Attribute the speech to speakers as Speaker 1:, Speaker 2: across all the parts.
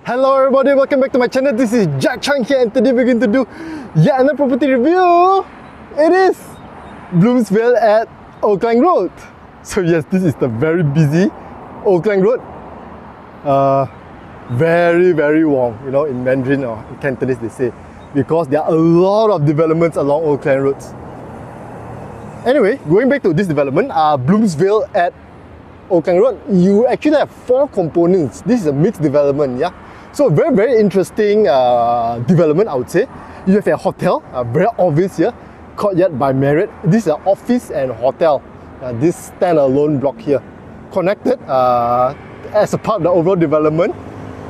Speaker 1: Hello everybody, welcome back to my channel. This is Jack Chang here, and today we're going to do yet another property review. It is Bloomsvale at Old Klang Road. So yes, this is the very busy Old Klang Road. Very warm, you know, in Mandarin or in Cantonese they say, because there are a lot of developments along Old Klang Roads. Anyway, going back to this development, Bloomsvale at Old Klang Road, you actually have 4 components. This is a mixed development, yeah. So very interesting development, I would say. You have a hotel, very obvious here, Courtyard by Marriott. This is an office and hotel. This standalone block here, connected as a part of the overall development,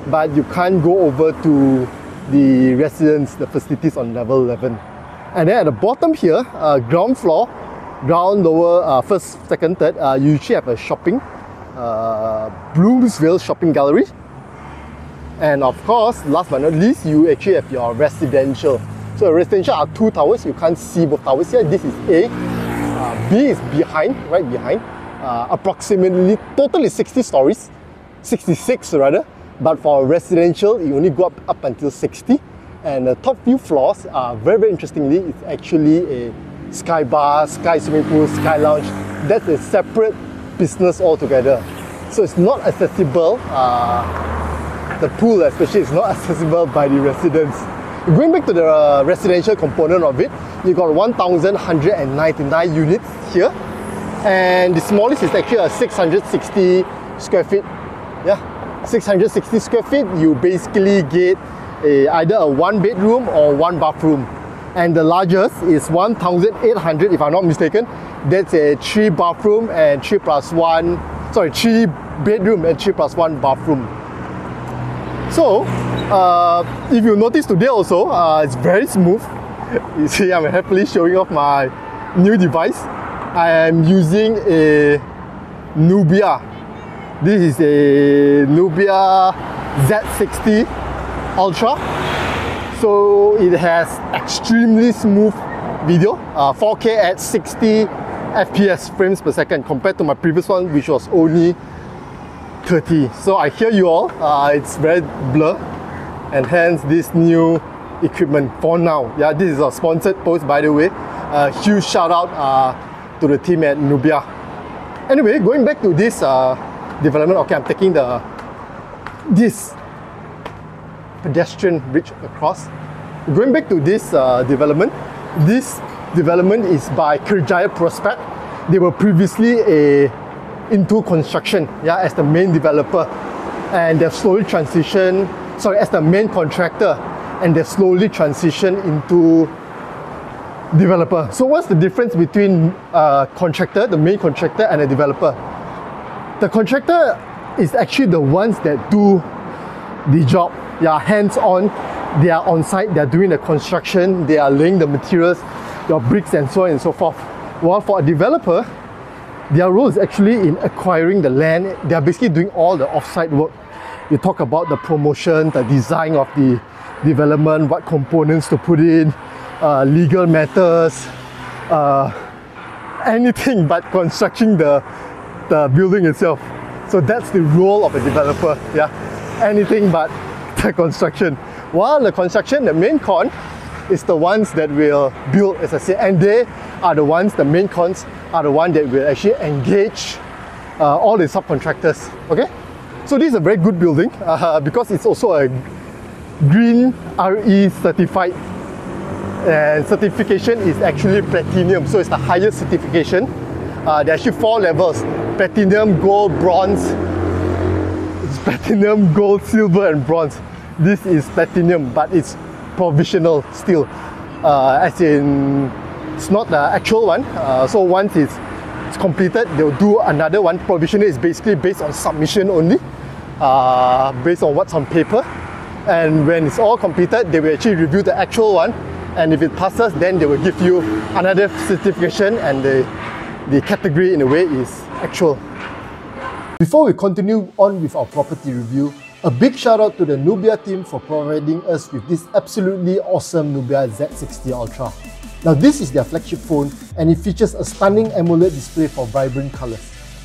Speaker 1: but you can't go over to the residence, the facilities on level 11. And then at the bottom here, ground floor, ground lower, first, second, third, you usually have a shopping, Bloomsvale shopping gallery. And of course, last but not least, you actually have your residential. So residential are 2 towers. You can't see both towers here. This is A. B is behind, right behind. Approximately, totally 60 stories. 66 rather. But for residential, you only go up until 60. And the top few floors, very interestingly, it's actually a sky bar, sky swimming pool, sky lounge. That's a separate business altogether. So it's not accessible. The pool especially is not accessible by the residents. Going back to the residential component of it, you got 1,199 units here, and the smallest is actually a 660 square feet. Yeah, 660 square feet. You basically get either a 1 bedroom or 1 bathroom, and the largest is 1,800 if I'm not mistaken. That's a 3 bathroom and 3 bedroom and 3 plus 1 bathroom. So, if you notice today also, it's very smooth. You see, I'm happily showing off my new device. I am using a Nubia. This is a Nubia Z60 Ultra. So it has extremely smooth video, 4K at 60 FPS frames per second, compared to my previous one, which was only 30. So I hear you all, it's very blur, and hence this new equipment for now. Yeah, this is a sponsored post, by the way. Huge shout out to the team at Nubia. Anyway, going back to this development, okay, I'm taking this pedestrian bridge across. Going back to this development is by Kerjaya Prospect. They were previously into construction, yeah, as the main developer, and they've slowly transitioned, as the main contractor, and they've slowly transitioned into developer. So what's the difference between contractor, the main contractor, and a developer? The contractor is actually the ones that do the job. They are hands-on, they are on site, they are doing the construction, they are laying the materials, your bricks and so on and so forth. While for a developer, their role is actually in acquiring the land. They are basically doing all the off-site work. You talk about the promotion, the design of the development, what components to put in, legal matters, anything but constructing the building itself. So that's the role of a developer, yeah, anything but the construction. While the construction, the main con, is the ones that will build, as I said, and they are the ones, the main cons are the ones that will actually engage all the subcontractors. Okay, so this is a very good building because it's also a green RE certified, and certification is actually platinum, so it's the highest certification. There are actually 4 levels: platinum, gold, bronze. It's platinum, gold, silver and bronze. This is platinum, but it's provisional still, as in it's not the actual one. So once it's completed, they'll do another one. Provisional is basically based on submission only, based on what's on paper, and when it's all completed, they will actually review the actual one, and if it passes, then they will give you another certification, and the category in a way is actual. Before we continue on with our property review, a big shout out to the Nubia team for providing us with this absolutely awesome Nubia Z60 Ultra. Now this is their flagship phone, and it features a stunning AMOLED display for vibrant colours.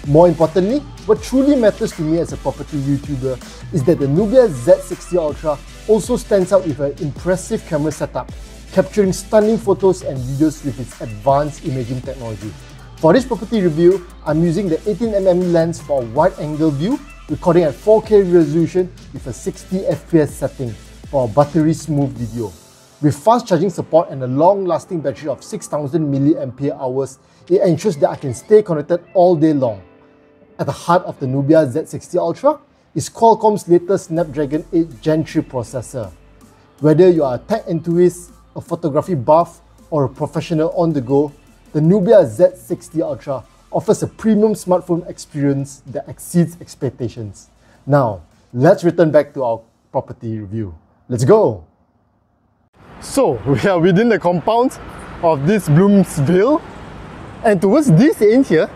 Speaker 1: More importantly, what truly matters to me as a property YouTuber is that the Nubia Z60 Ultra also stands out with an impressive camera setup, capturing stunning photos and videos with its advanced imaging technology. For this property review, I'm using the 18mm lens for a wide-angle view, recording at 4K resolution with a 60 FPS setting for a buttery smooth video. With fast charging support and a long-lasting battery of 6000 mAh, it ensures that I can stay connected all day long. At the heart of the Nubia Z60 Ultra is Qualcomm's latest Snapdragon 8 Gen 3 processor. Whether you are a tech enthusiast, a photography buff, or a professional on the go, the Nubia Z60 Ultra offers a premium smartphone experience that exceeds expectations. Now, let's return back to our property review. Let's go! So, we are within the compound of this Bloomsvale, and towards this end here,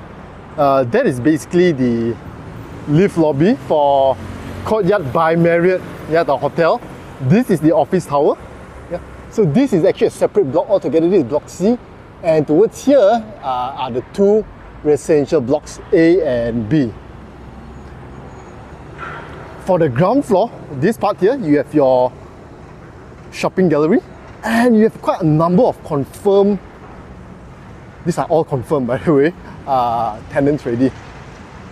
Speaker 1: that is basically the lift lobby for Courtyard by Marriott, the hotel. This is the office tower. So this is actually a separate block altogether. This is block C, and towards here are the two residential blocks A and B. For the ground floor, this part here, you have your shopping gallery, and you have quite a number of confirmed, these are all confirmed by the way, tenants ready.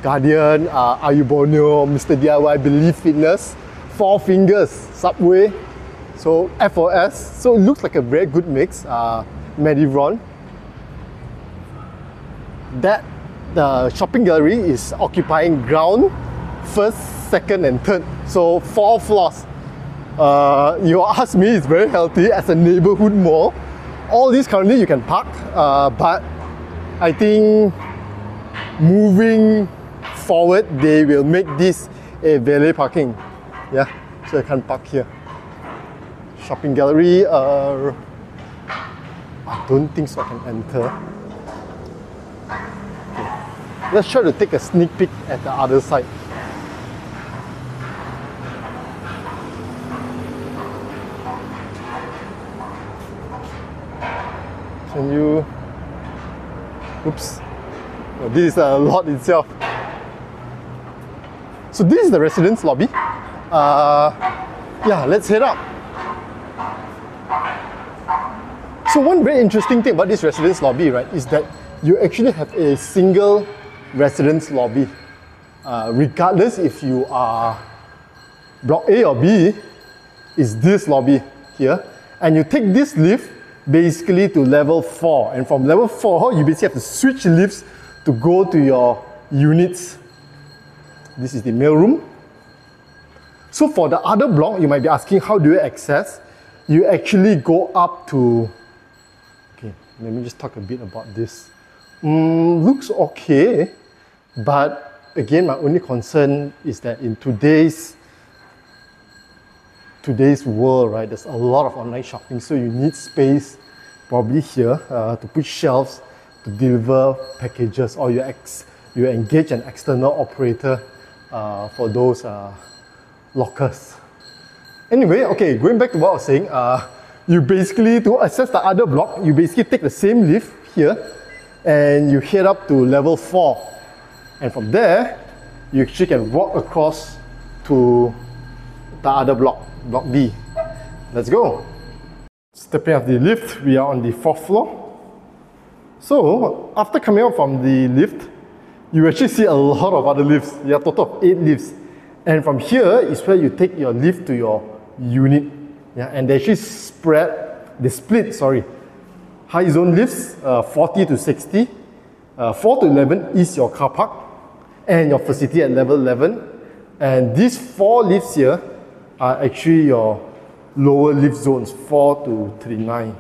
Speaker 1: Guardian, Ayu Borneo, Mr. DIY, Believe Fitness, Four Fingers, Subway, so FOS, so it looks like a very good mix. Medivron. That the shopping gallery is occupying ground, first, second and third, so 4 floors. You ask me, it's very healthy as a neighborhood mall. All these currently you can park, but I think moving forward they will make this a valet parking. So I can park here. Shopping gallery, I don't think so I can enter. Okay. Let's try to take a sneak peek at the other side. Can you... Oops. Oh, this is a lot itself. So this is the residence lobby. Let's head up. So one very interesting thing about this residence lobby, right, is that you actually have a single residence lobby. Regardless if you are block A or B, is this lobby here. And you take this lift basically to level 4, and from level 4 you basically have to switch lifts to go to your units. This is the mailroom. So for the other block, you might be asking, how do you access? You actually go up to... Okay, let me just talk a bit about this. Looks okay, but again, my only concern is that in today's world, right, there's a lot of online shopping, so you need space probably here to put shelves to deliver packages, or you engage an external operator for those lockers. Anyway, okay, going back to what I was saying, you basically, to access the other block, you basically take the same lift here and you head up to level 4, and from there you actually can walk across to the other block, block B. Let's go. Stepping off the lift, we are on the 4th floor. So after coming out from the lift, you actually see a lot of other lifts. There are a total of 8 lifts, and from here is where you take your lift to your unit. And they actually split high zone lifts, 40 to 60, 4 to 11 is your car park and your facility at level 11, and these 4 lifts here are actually your lower lift zones, 4 to 39.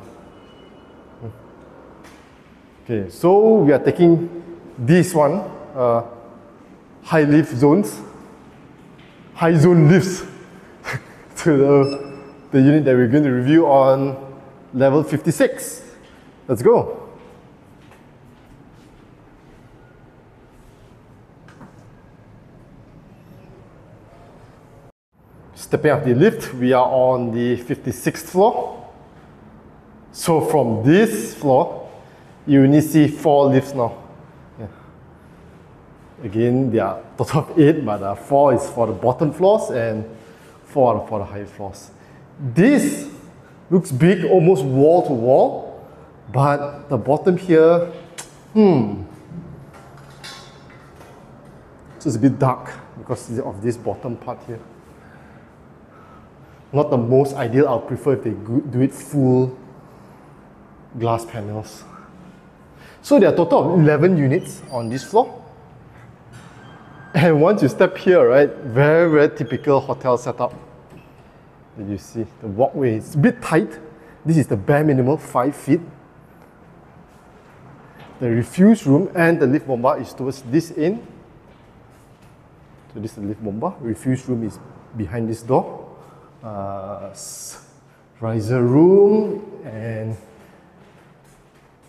Speaker 1: Okay, so we are taking this one, high lift zones, high zone lifts to the unit that we're going to review on level 56. Let's go. Stepping up the lift, we are on the 56th floor. So from this floor, you only see 4 lifts now. Again, there are total of 8, but 4 is for the bottom floors and 4 are for the higher floors. This looks big, almost wall to wall, but the bottom here, so it's a bit dark because of this bottom part here. Not the most ideal. I'll prefer if they do it full glass panels. So there are a total of 11 units on this floor. And once you step here, right, very, very typical hotel setup. You see the walkway is a bit tight. This is the bare minimum, 5 feet. The refuse room and the lift bomba is towards this end. So this is the lift bomba. Refuse room is behind this door. Riser room and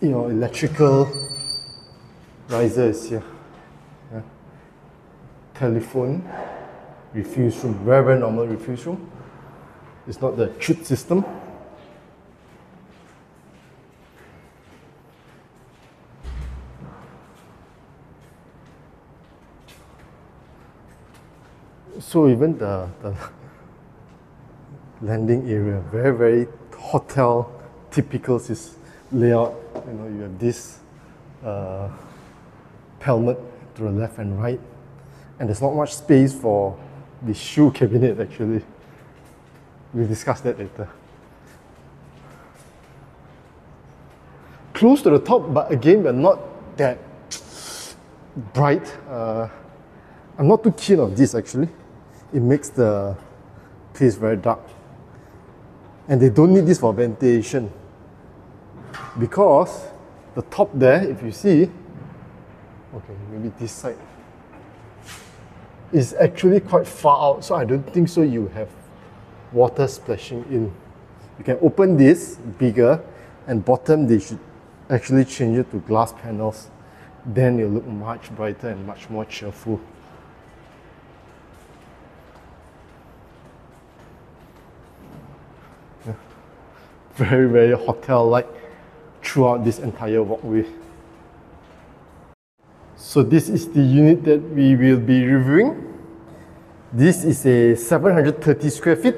Speaker 1: electrical riser is here. Yeah. Telephone, refuse room, very, very normal refuse room. It's not the chute system. So even the landing area, very, very hotel typical layout. You have this pelmet to the left and right, and there's not much space for the shoe cabinet actually. We'll discuss that later. Close to the top, but again, we're not that bright. I'm not too keen on this actually. It makes the place very dark. And they don't need this for ventilation, because the top there, if you see, okay, maybe this side, is actually quite far out, so I don't think so you have water splashing in. You can open this bigger, and bottom they should actually change it to glass panels. Then it'll look much brighter and much more cheerful. Yeah. Very, very hotel-like throughout this entire walkway. So this is the unit that we will be reviewing. This is a 730 square feet,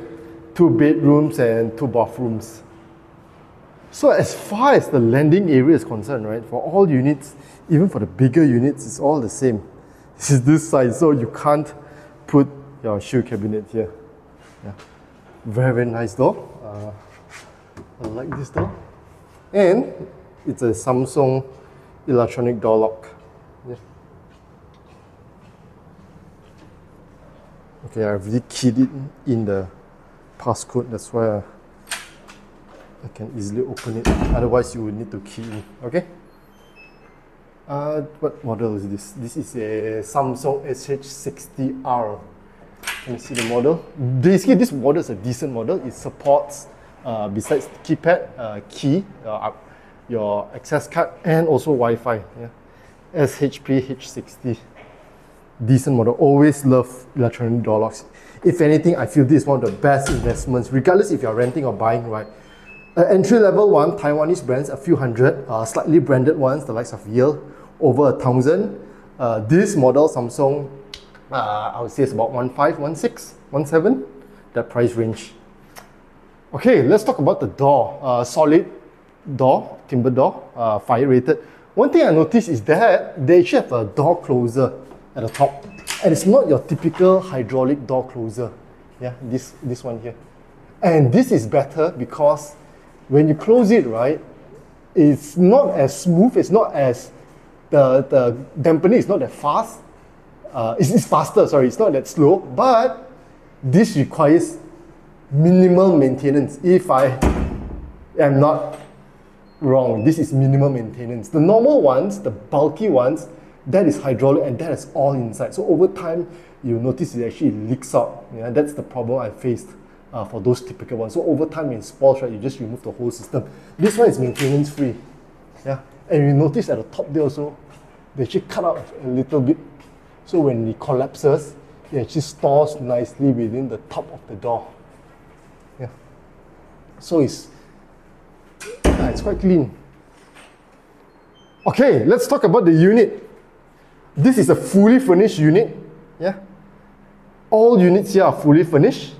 Speaker 1: 2 bedrooms and 2 bathrooms. So as far as the landing area is concerned, right, for all units, even for the bigger units, it's all the same. This is this size, so you can't put your shoe cabinet here. Yeah. Very, very nice door. I like this door. And it's a Samsung electronic door lock. Yeah. Okay, I've really keyed it in the passcode, that's why I can easily open it. Otherwise, you would need to key in. Okay. What model is this? This is a Samsung SH60R. Let me see the model. Basically, this model is a decent model. It supports, besides the keypad, key, your access card, and also Wi-Fi. Yeah. SHP H60. Decent model. Always love electronic door locks. If anything, I feel this is one of the best investments, regardless if you're renting or buying, right? Entry-level one, Taiwanese brands, a few hundred. Slightly branded ones, the likes of Yale, over 1,000. This model, Samsung, I would say it's about 1.5, 1.6, 1.7, that price range. Okay, let's talk about the door. Solid door, timber door, fire rated. One thing I noticed is that they actually have a door closer at the top. And it's not your typical hydraulic door closer. Yeah, this one here. And this is better because when you close it, right, it's not as smooth, it's not as, the dampening is not that fast. It's faster, sorry, it's not that slow, but this requires minimal maintenance. If I am not wrong, this is minimal maintenance. The normal ones, the bulky ones, that is hydraulic and that is all inside. So over time, you'll notice it actually leaks out. Yeah, that's the problem I faced for those typical ones. So over time, when it spoils, right, you just remove the whole system. This one is maintenance free. Yeah, and you notice at the top there also, they actually cut out a little bit. So when it collapses, it actually stores nicely within the top of the door. Yeah, so it's quite clean. Okay, let's talk about the unit. This is a fully furnished unit. Yeah. All units here are fully furnished.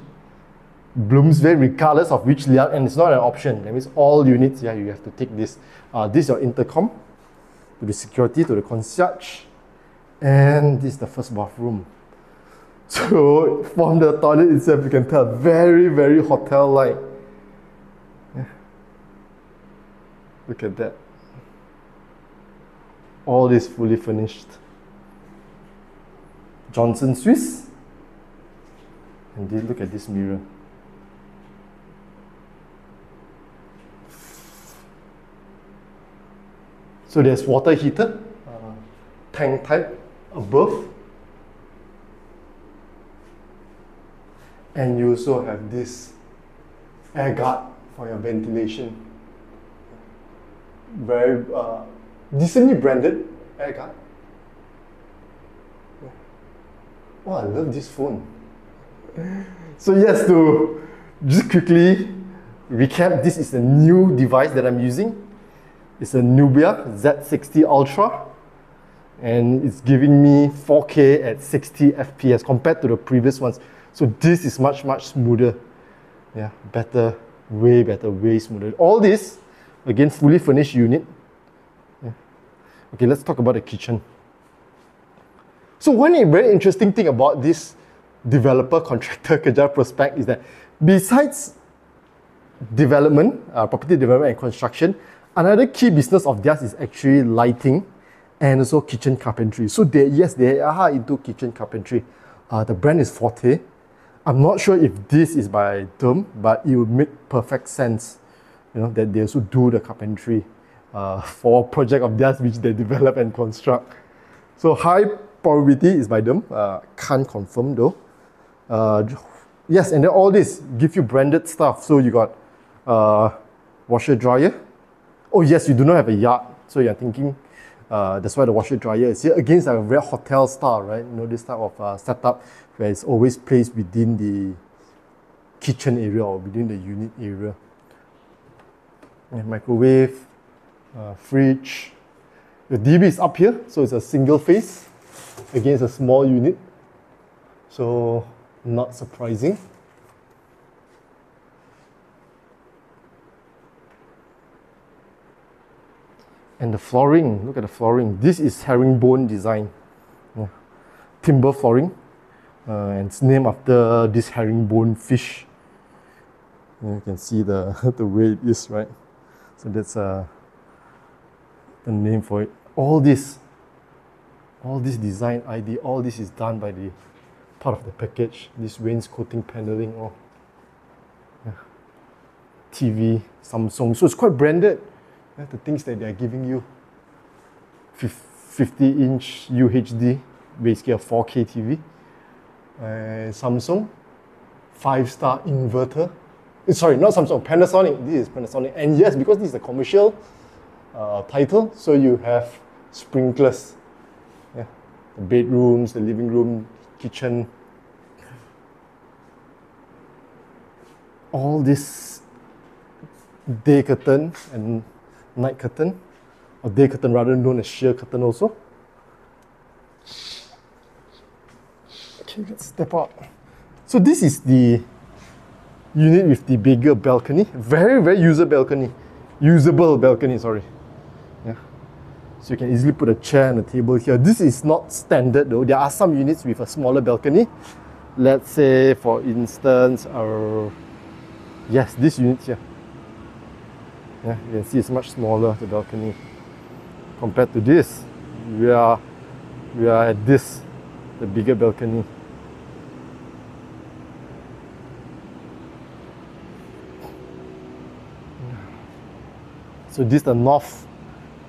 Speaker 1: Bloomsvale, regardless of which layout, and it's not an option. That means all units, yeah, you have to take this. This is your intercom, to the security, to the concierge, and this is the first bathroom. So from the toilet itself, you can tell very, very hotel-like. Yeah. Look at that. All is fully furnished. Johnson Swiss. And look at this mirror. So there's water heater, tank type above. And you also have this air guard for your ventilation. Very decently branded air guard. Oh, I love this phone. So yes, to just quickly recap, this is a new device that I'm using. It's a Nubia Z60 Ultra, and it's giving me 4K at 60 FPS compared to the previous ones. So this is much smoother. Yeah, better, way smoother. All this, again, fully furnished unit. Yeah. Okay, let's talk about the kitchen. So one very interesting thing about this developer contractor Kejar Prospect is that besides development, property development and construction, another key business of theirs is actually lighting and also kitchen carpentry. So they are into kitchen carpentry. The brand is Forte. I'm not sure if this is by them, but it would make perfect sense, you know, that they also do the carpentry for a project of theirs which they develop and construct. So high probability is by them. Can't confirm though. Yes, and then all this give you branded stuff. So you got washer dryer. Oh yes, you do not have a yard, so you're thinking that's why the washer dryer is here. Again, it's like a very hotel style, right? You know, this type of setup where it's always placed within the kitchen area or within the unit area. And microwave, fridge. The DB is up here, so it's a single phase. Again, it's a small unit, so not surprising. And the flooring, look at the flooring. This is herringbone design. Yeah. Timber flooring. And it's named after this herringbone fish. You can see the way it is, right? So that's the name for it. All this design ID, all this is done by the part of the package. This wainscoting paneling, all. Yeah. TV, Samsung. So it's quite branded. Yeah, the things that they are giving you. 50-inch UHD, basically a 4K TV. Samsung, 5-star inverter. Sorry, not Samsung, Panasonic. This is Panasonic. And yes, because this is a commercial title, so you have sprinklers. Yeah, the bedrooms, the living room, kitchen. All this day curtain and night curtain, or day curtain rather known as sheer curtain also. Okay, let's step out. So this is the unit with the bigger balcony. Very usable balcony, sorry. Yeah. So you can easily put a chair and a table here. This is not standard though. There are some units with a smaller balcony. Let's say, for instance, yes, this unit here. Yeah, you can see it's much smaller, the balcony, compared to this. We are at this, the bigger balcony. So this is the north,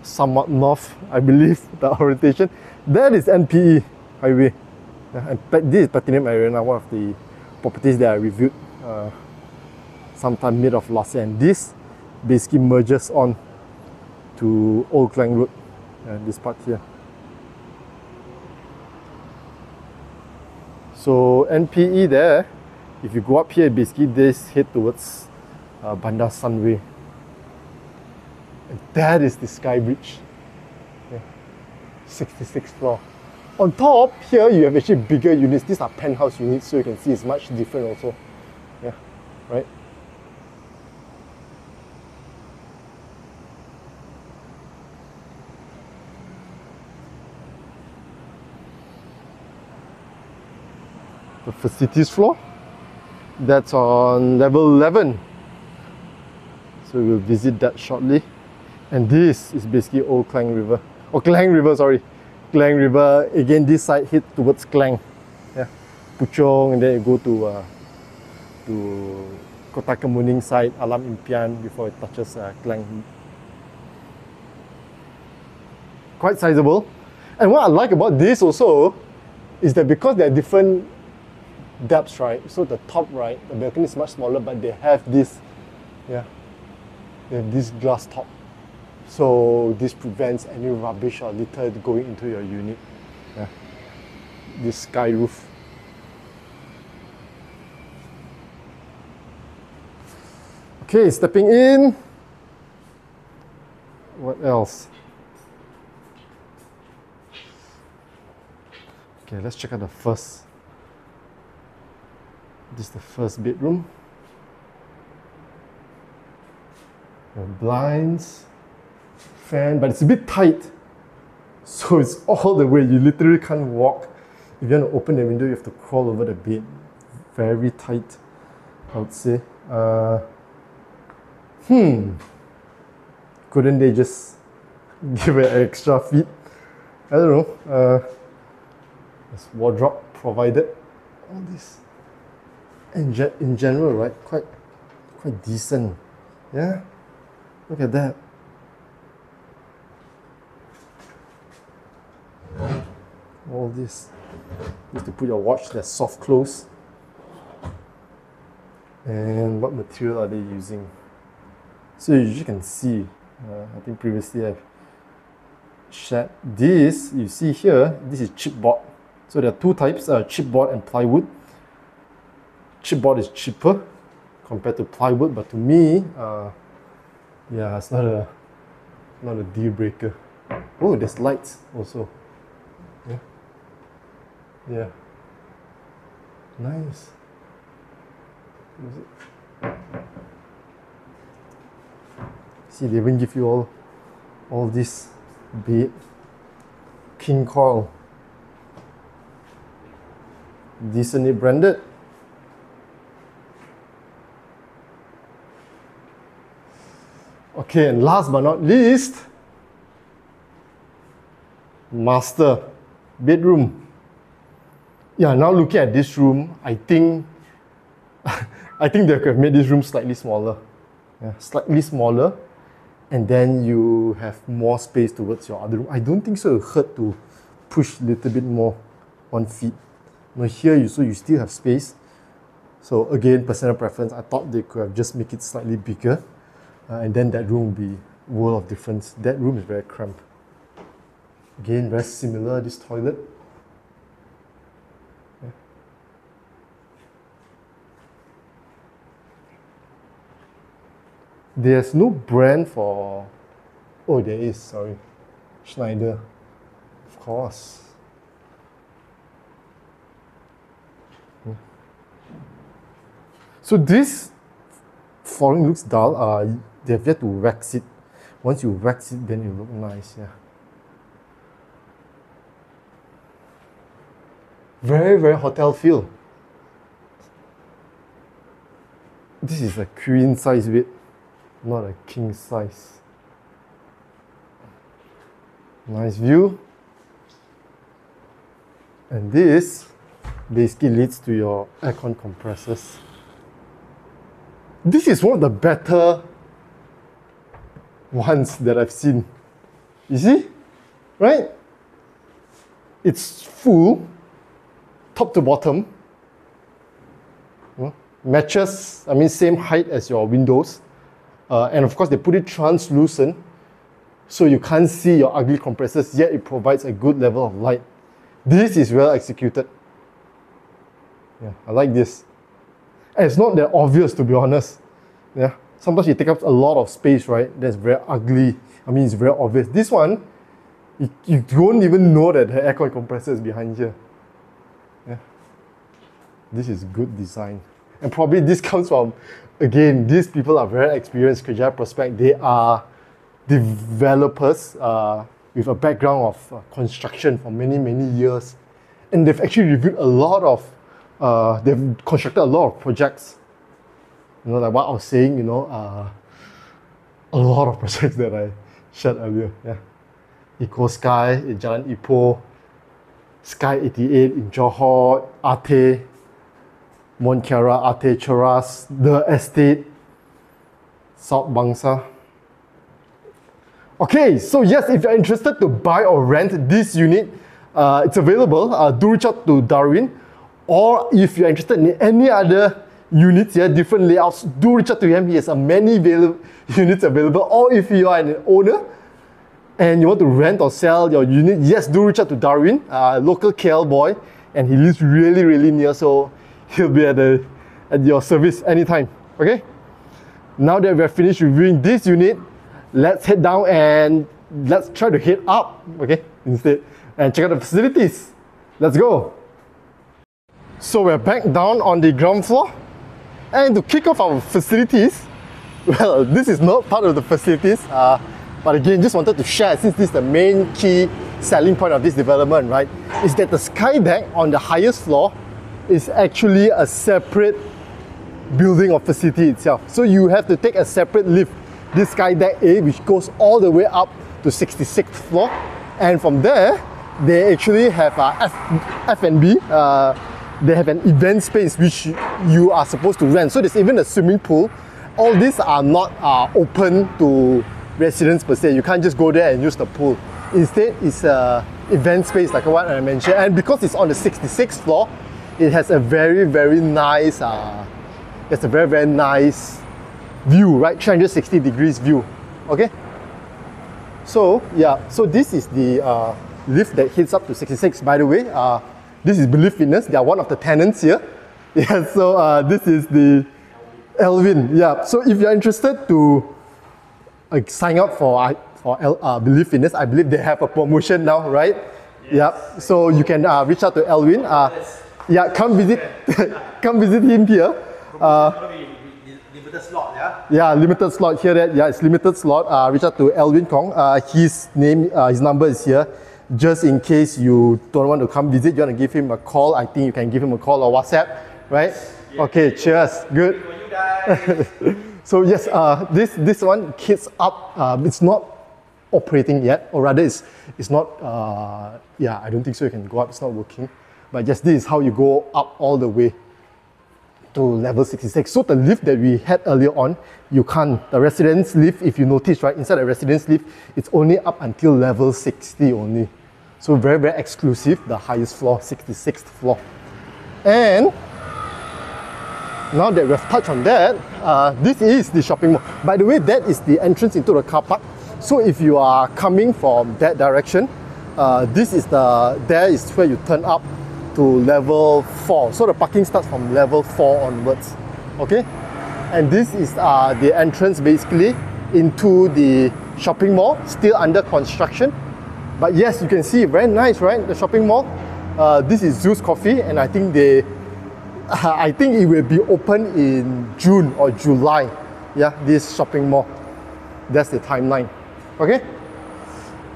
Speaker 1: somewhat north, I believe, the orientation. That is NPE highway. Yeah, and this is Platinum Arena, one of the properties that I reviewed sometime mid of last year. And this basically merges on to Old Klang Road, this part here. So NPE there, if you go up here, basically this head towards Bandar Sunway. And that is the Sky Bridge. Yeah. 66th floor. On top, here you have actually bigger units. These are penthouse units, so you can see it's much different also. Yeah, right? The facilities floor, that's on level 11. So we'll visit that shortly. And this is basically Old Klang River. Oh, Klang River, sorry. Klang River, again this side hit towards Klang. Yeah. Puchong, and then you go to Kota Kemuning side, Alam Impian, before it touches Klang. Quite sizable. And what I like about this also is that because there are different depths, right? So the top right, the balcony is much smaller, but they have this, yeah, they have this glass top. So this prevents any rubbish or litter going into your unit. Yeah. This sky roof. Okay, stepping in. What else? Okay, let's check out the first. This is the first bedroom. The blinds, fan, but it's a bit tight. So it's all the way, you literally can't walk. If you want to open the window, you have to crawl over the bed. Very tight, I would say. Couldn't they just give it extra feet? I don't know. There's wardrobe provided. All this. In general, right? Quite decent. Yeah? Look at that. All this. You have to put your watch, there's soft close. And what material are they using? So you can see, I think previously I've shared this. You see here, this is chipboard. So there are two types, chipboard and plywood. Chipboard is cheaper compared to plywood, but to me, yeah, it's not a deal breaker. Oh, there's lights also. Yeah. Yeah. Nice. See, they even give you all this bed. King coil. Decently branded. Okay, and last but not least, master bedroom. Yeah, now looking at this room, I think they could have made this room slightly smaller. Yeah, slightly smaller, and then you have more space towards your other room. I don't think so it will hurt to push a little bit more on feet. Now here, you still have space. So again, personal preference, I thought they could have just make it slightly bigger. And then that room will be world of difference. That room is very cramped. Again, very similar, this toilet. Yeah. There's no brand for... Oh, there is, sorry. Schneider. Of course. So this flooring looks dull. They've yet to wax it. Once you wax it, then it will look nice. Yeah. Very, very hotel feel. This is a queen size bed, not a king size. Nice view. And this basically leads to your aircon compressors. This is one of the better ones that I've seen. You see? Right? It's full, top to bottom. Matches, I mean, same height as your windows. And of course, they put it translucent, so you can't see your ugly compressors, yet it provides a good level of light. This is well executed. Yeah, I like this. And it's not that obvious, to be honest. Yeah, sometimes you take up a lot of space, right? That's very ugly. I mean, it's very obvious. This one, You don't even know that the aircon compressor is behind here. Yeah. This is good design. And probably this comes from, again, these people are very experienced Kerjaya prospect. They are developers with a background of construction for many, many years. And they've actually reviewed a lot of, they've constructed a lot of projects. You know, like what I was saying, you know, a lot of projects that I shared earlier. Yeah. Eco Sky in Jalan Ipoh, Sky 88 in Johor, Ate, Montiara, Ate Cheras, The Estate, South Bangsa. Okay, so yes, if you're interested to buy or rent this unit, it's available. Do reach out to Darwin. Or if you're interested in any other units here, different layouts, do reach out to him. He has many units available. Or if you are an owner and you want to rent or sell your unit, yes, do reach out to Darwin, local KL boy, and he lives really, really near, so he'll be at your service anytime. Okay? Now that we're finished reviewing this unit, let's head down and let's try to head up, okay, instead, and check out the facilities. Let's go. So we're back down on the ground floor, and to kick off our facilities, well, this is not part of the facilities, but again, just wanted to share, since this is the main key selling point of this development, right, is that the sky deck on the highest floor is actually a separate building or facility itself. So you have to take a separate lift, this sky deck A, which goes all the way up to 66th floor, and from there they actually have F&B. They have an event space which you are supposed to rent. So there's even a swimming pool. All these are not open to residents per se. You can't just go there and use the pool. Instead, it's an event space like what I mentioned, and because it's on the 66th floor, it has a very, very nice view, right? 360 degrees view. Okay. So yeah, so this is the lift that heads up to 66. By the way, this is Believe Fitness. They are one of the tenants here. Yeah. So this is the Elvin. Yeah. So if you're interested to sign up for Believe Fitness, I believe they have a promotion now, right? Yes. Yeah. So you can reach out to Elvin. Yeah, come visit, come visit him here. Limited slot, yeah? Yeah, limited slot here. Yeah, it's limited slot. Reach out to Elvin Kong. His number is here. Just in case you don't want to come visit, you want to give him a call. I think you can give him a call or WhatsApp, right? Yeah. Okay, cheers. Good. For you guys. So yes, this one kicks up. It's not operating yet, or rather, it's not. Yeah, I don't think so. You can go up. It's not working. But yes, this is how you go up all the way to level 66. So the lift that we had earlier on, you can't. The residence lift, if you notice, right, inside the residence lift, it's only up until level 60 only. So very, very exclusive, the highest floor, 66th floor. And now that we've touched on that, this is the shopping mall. By the way, that is the entrance into the car park. So if you are coming from that direction, there is where you turn up to level 4. So the parking starts from level 4 onwards. Okay? And this is the entrance basically into the shopping mall, still under construction. But yes, you can see, very nice, right? The shopping mall. This is Zus Coffee, and I think I think it will be open in June or July. Yeah, this shopping mall. That's the timeline. Okay?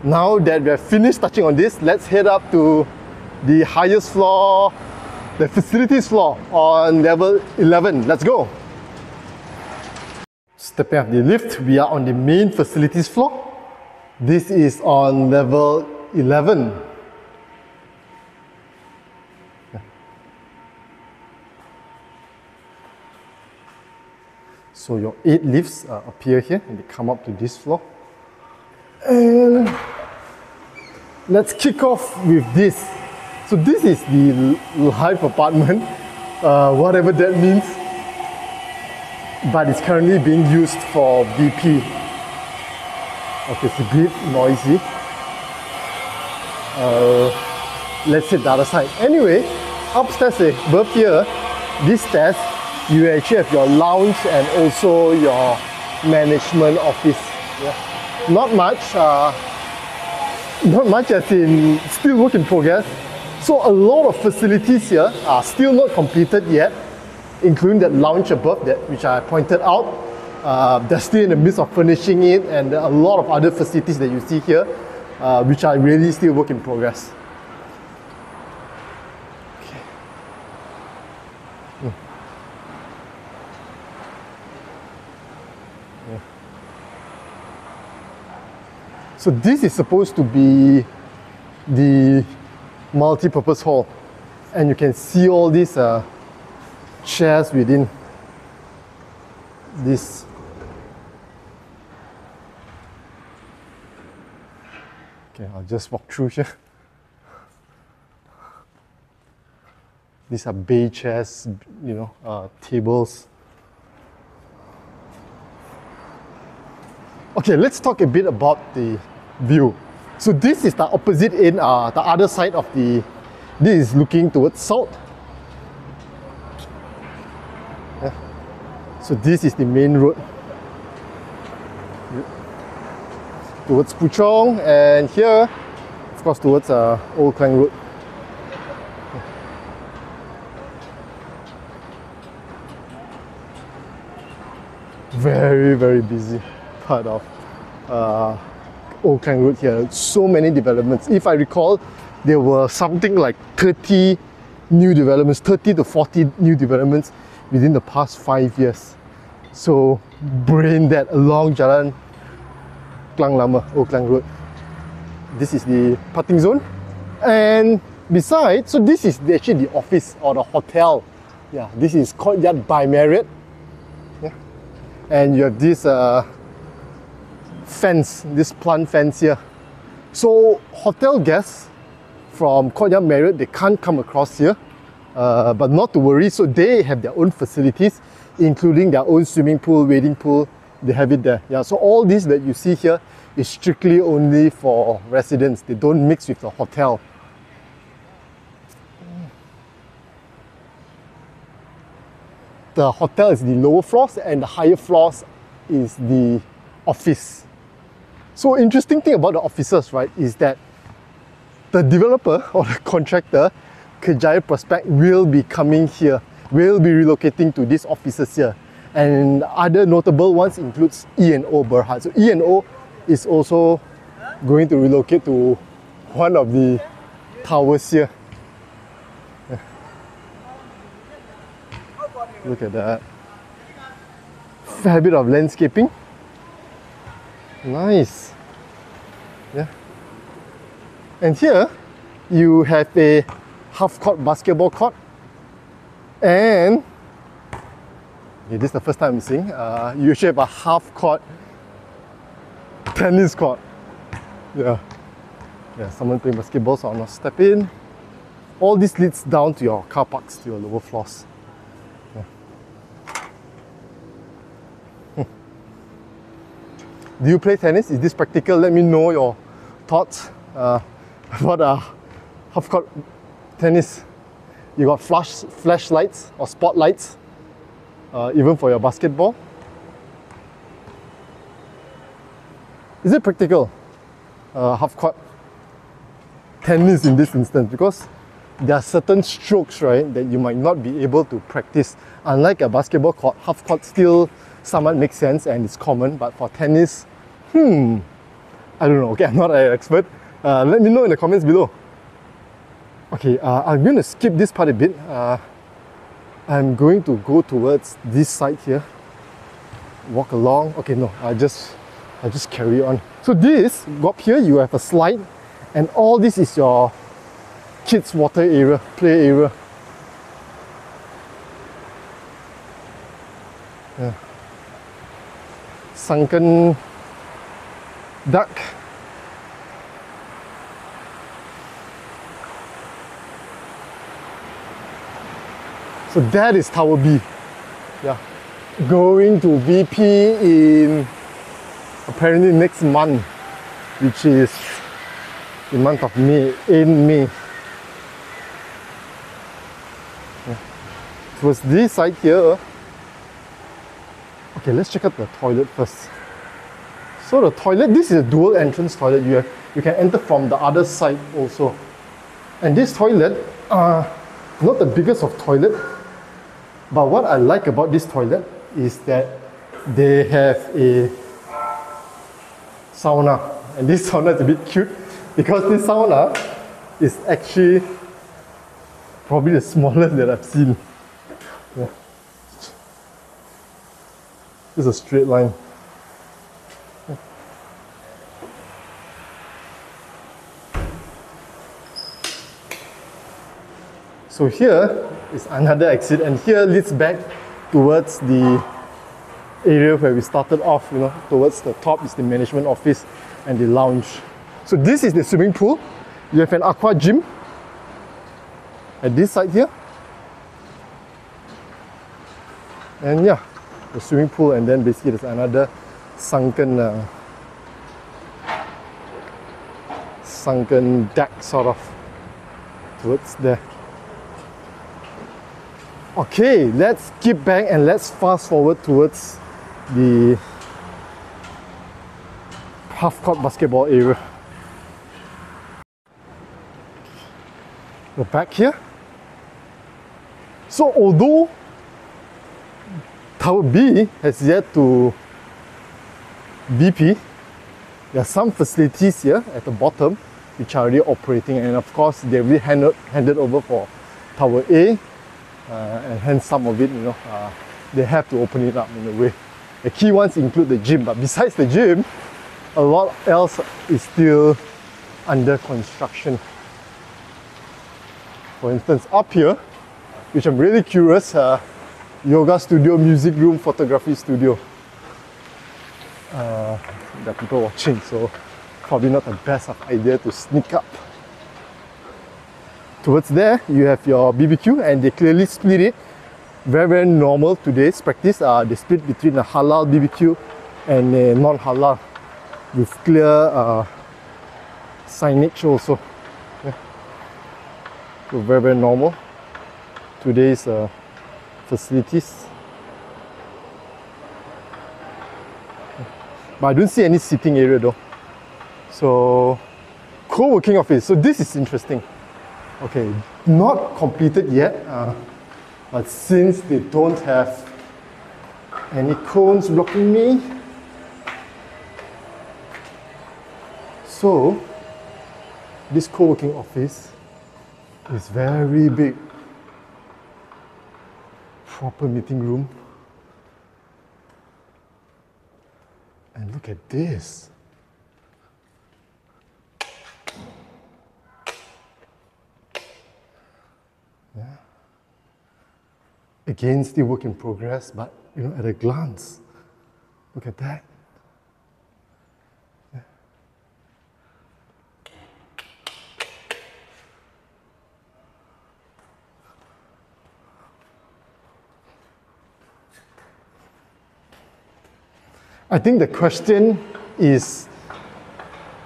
Speaker 1: Now that we're finished touching on this, let's head up to the highest floor, the facilities floor on level 11. Let's go. Stepping up the lift, we are on the main facilities floor. This is on level 11. So your 8 lifts appear here and they come up to this floor. And let's kick off with this. So this is the live apartment, whatever that means. But it's currently being used for BP. Okay, it's a bit noisy. Let's hit the other side. Anyway, upstairs above here, this stairs, you actually have your lounge and also your management office. Yeah. Not much. Not much as in still work in progress. So a lot of facilities here are still not completed yet, including that lounge above that which I pointed out. They're still in the midst of finishing it, and there are a lot of other facilities that you see here which are really still work in progress. Okay. Yeah. So this is supposed to be the multi-purpose hall, and you can see all these chairs within this. Okay, I'll just walk through here. These are bay chairs, you know, tables. Okay, let's talk a bit about the view. So this is the opposite end, the other side of the, this is looking towards south. Yeah. So this is the main road towards Puchong, and here, of course, towards Old Klang Road. Very, very busy part of Old Klang Road here. So many developments. If I recall, there were something like 30 new developments, 30 to 40 new developments within the past 5 years. So brain that along Jalan Klang Lama, Old Klang Road. This is the parking zone. And besides, so this is actually the office or the hotel. Yeah, this is Courtyard by Marriott. Yeah. And you have this fence, this plant fence here. So hotel guests from Courtyard Marriott, they can't come across here, but not to worry. So they have their own facilities, including their own swimming pool, wading pool. They have it there. Yeah. So all this that you see here is strictly only for residents. They don't mix with the hotel. The hotel is the lower floors, and the higher floors is the office. So interesting thing about the offices, right, is that the developer or the contractor, Kejaya Prospect, will be coming here, will be relocating to these offices here. And other notable ones includes E&O Berhad. So E&O is also going to relocate to one of the towers here. Look at that. Fair bit of landscaping. Nice. Yeah. And here you have a half-court basketball court, and okay, this is the first time I'm seeing. You actually have a half-court tennis court. Yeah. Yeah, someone playing basketball, so I'll not step in. All this leads down to your car parks, to your lower floors. Do you play tennis? Is this practical? Let me know your thoughts about half-court tennis. You got flashlights or spotlights, even for your basketball. Is it practical? Half-court tennis in this instance, because there are certain strokes, right, that you might not be able to practice. Unlike a basketball court, half-court still somewhat makes sense and it's common, but for tennis, I don't know. Okay, I'm not an expert. Let me know in the comments below. Okay, I'm going to skip this part a bit. I'm going to go towards this side here. Walk along. Okay, no, I just carry on. So this, go up here, you have a slide, and all this is your kids' water area, play area. Yeah. Sunken duck. So that is Tower B. Yeah. Going to VP in apparently next month, which is the month of May, in May. Yeah. Towards this side here. Okay, let's check out the toilet first. So the toilet, this is a dual entrance toilet. You can enter from the other side also. And this toilet, not the biggest of toilet, but what I like about this toilet is that they have a sauna. And this sauna is a bit cute because this sauna is actually probably the smallest that I've seen. Yeah. This is a straight line. Yeah. So here is another exit, and here leads back towards the area where we started off, you know, towards the top is the management office and the lounge. So this is the swimming pool. You have an aqua gym at this side here. And yeah, the swimming pool, and then basically there's another sunken deck sort of towards there. Okay, let's skip back and let's fast forward towards the half-court basketball area. We're back here. So although Tower B has yet to BP, there are some facilities here at the bottom which are already operating, and of course they've really handed over for Tower A, and hence some of it, you know, they have to open it up in a way. The key ones include the gym, but besides the gym, a lot else is still under construction. For instance, up here, which I'm really curious, yoga studio, music room, photography studio. There are people watching, so probably not the best of idea to sneak up. Towards there, you have your BBQ, and they clearly split it. Very, very normal today's practice. They split between a halal BBQ and a non-halal with clear signage also. Yeah. So very, very normal today's facilities. But I don't see any sitting area though. So, co-working office. So this is interesting. Okay, not completed yet, but since they don't have any cones blocking me, so this co-working office is very big. Proper meeting room. And look at this. Yeah. Again, still work in progress, but you know, at a glance, look at that. Yeah. I think the question is,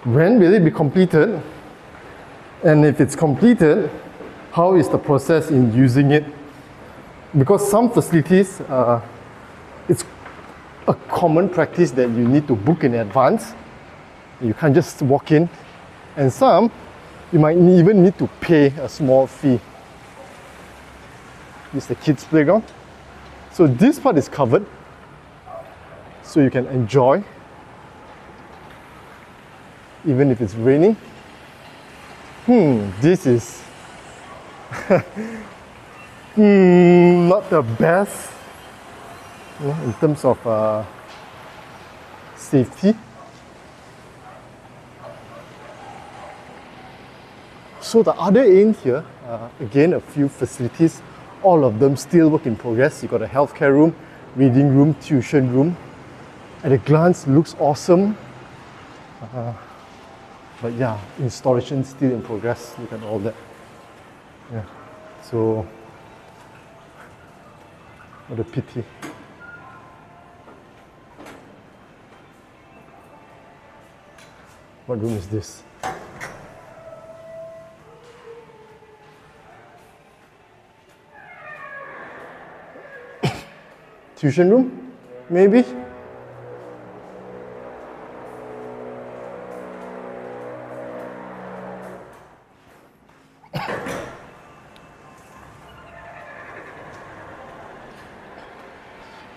Speaker 1: when will it be completed? And if it's completed, how is the process in using it? Because some facilities, it's a common practice that you need to book in advance. You can't just walk in. And some, you might even need to pay a small fee. This is the kids' playground. So this part is covered, so you can enjoy, even if it's raining. This is not the best, you know, in terms of safety. So the other end here, again, a few facilities, all of them still work in progress. You got a healthcare room, reading room, tuition room. At a glance, looks awesome. But yeah, installation still in progress. Look at all that. Yeah. So, what a pity. What room is this? Tuition room? Maybe?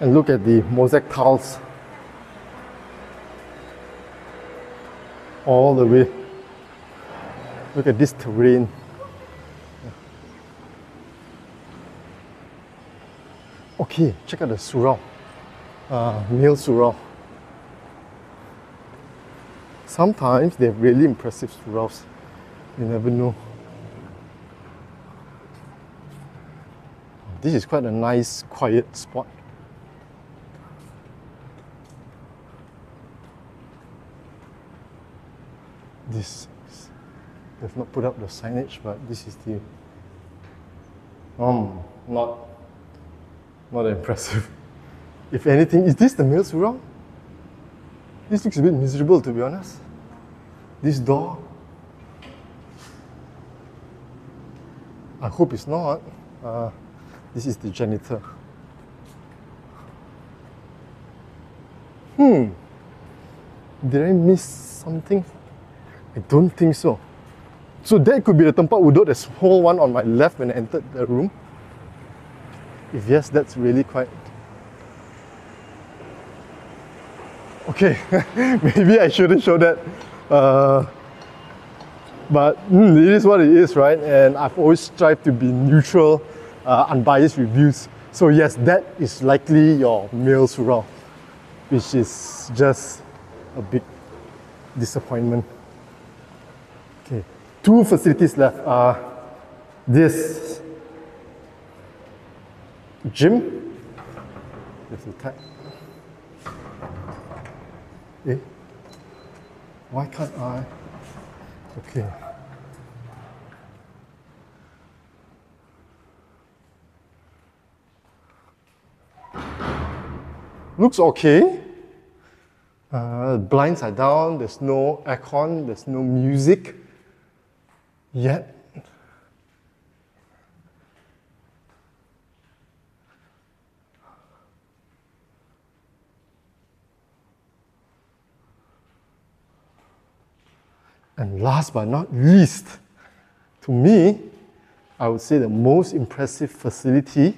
Speaker 1: And look at the mosaic tiles all the way. Look at this terrain. Okay, check out the surau, male surau. Sometimes they have really impressive suraus. You never know. This is quite a nice, quiet spot. They've not put up the signage, but this is the not impressive. If anything, is this the male surau? This looks a bit miserable, to be honest. This door, I hope it's not. This is the janitor. Did I miss something? I don't think so. So that could be the tempat wuduk, the small one on my left when I entered the room. If yes, that's really quite... Okay, maybe I shouldn't show that. But it is what it is, right? And I've always strived to be neutral, unbiased reviews. So yes, that is likely your male surau, which is just a big disappointment. Okay, 2 facilities left. This gym. There's a tag. Why can't I? Okay. Looks okay. Blinds are down, there's no aircon, there's no music yet. And last but not least, to me, I would say the most impressive facility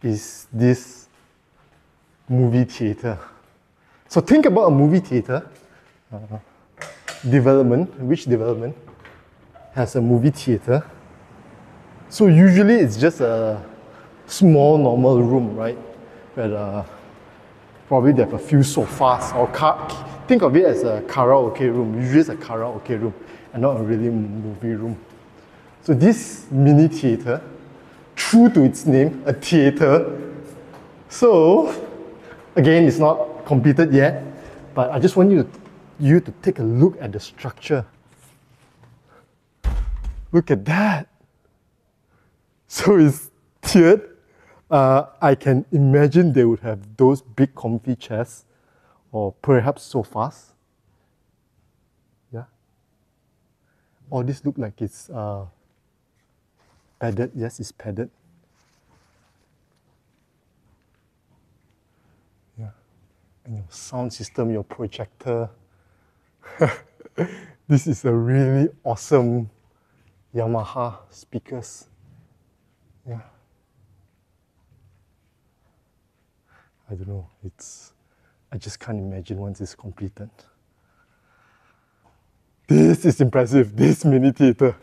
Speaker 1: is this movie theatre. So think about a movie theatre development. Which development has a movie theatre? So usually it's just a small normal room, right? Where probably they have a few sofas or think of it as a karaoke room. Usually it's a karaoke room and not a really movie room. So this mini theatre, true to its name, a theatre. So again, it's not completed yet, but I just want you to take a look at the structure. Look at that. So it's tiered. I can imagine they would have those big comfy chairs or perhaps sofas. Yeah. Or this look like it's padded. Yes, it's padded. Yeah. And your sound system, your projector. This is a really awesome Yamaha speakers. Yeah. I don't know, I just can't imagine once it's completed. This is impressive, this mini theatre.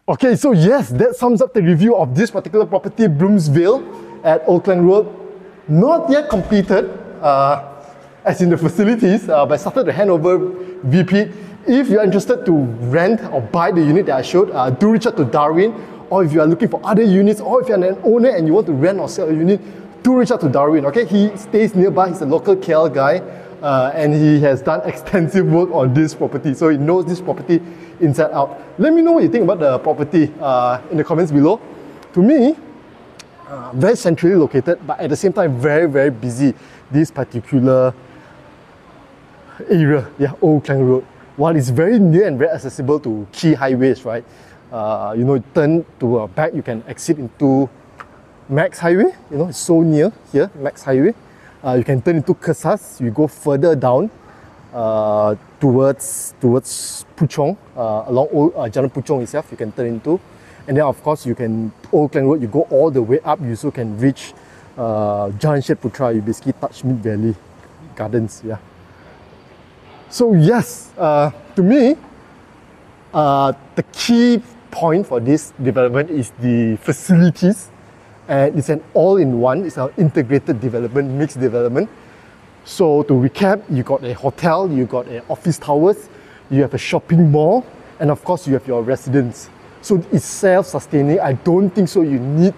Speaker 1: Okay, so yes, that sums up the review of this particular property, Bloomsvale at Old Klang Road. Not yet completed, as in the facilities, but I started the handover VP. If you're interested to rent or buy the unit that I showed, do reach out to Darwin. Or if you are looking for other units, or if you're an owner and you want to rent or sell a unit, do reach out to Darwin, okay? He stays nearby, he's a local KL guy, and he has done extensive work on this property, so he knows this property inside out. Let me know what you think about the property in the comments below. To me, very centrally located, but at the same time, very, very busy, this particular area, yeah, Old Klang Road. While it's very near and very accessible to key highways, right? You know, turn to a back, you can exit into Max Highway. You know, it's so near here, Max Highway. You can turn into Kesas. You go further down towards Puchong, along Jalan Puchong itself. You can turn into. And then of course you can, Old Klang Road, you go all the way up, you also can reach Jalan Syed Putra, you basically touch Mid Valley Gardens, yeah. So yes, to me, the key point for this development is the facilities, and it's an all-in-one, it's an integrated development, mixed development. So to recap, you got a hotel, you got an office towers, you have a shopping mall, and of course you have your residence. So it's self-sustaining. I don't think so you need,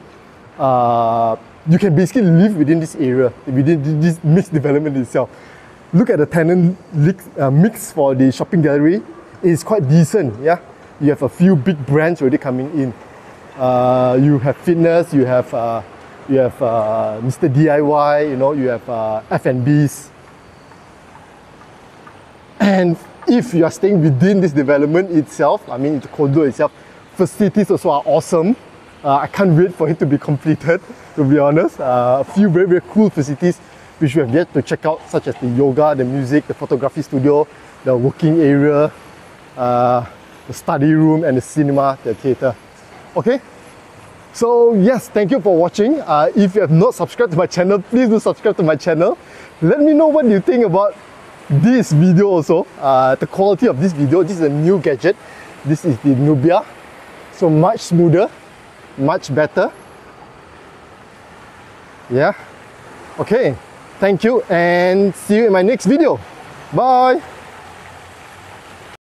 Speaker 1: you can basically live within this area, within this mixed development itself. Look at the tenant mix for the shopping gallery. It's quite decent, yeah. You have a few big brands already coming in. You have fitness, you have Mr. DIY, you know, you have F&Bs. And if you are staying within this development itself, I mean the condo itself, facilities also are awesome. I can't wait for it to be completed, to be honest. A few very, very cool facilities which we have yet to check out, such as the yoga, the music, the photography studio, the working area, the study room, and the cinema, the theatre. Okay? So yes, thank you for watching. If you have not subscribed to my channel, please do subscribe to my channel. Let me know what you think about this video also. The quality of this video. This is a new gadget. This is the Nubia. So much smoother, much better. Yeah. Okay. Thank you and see you in my next video. Bye.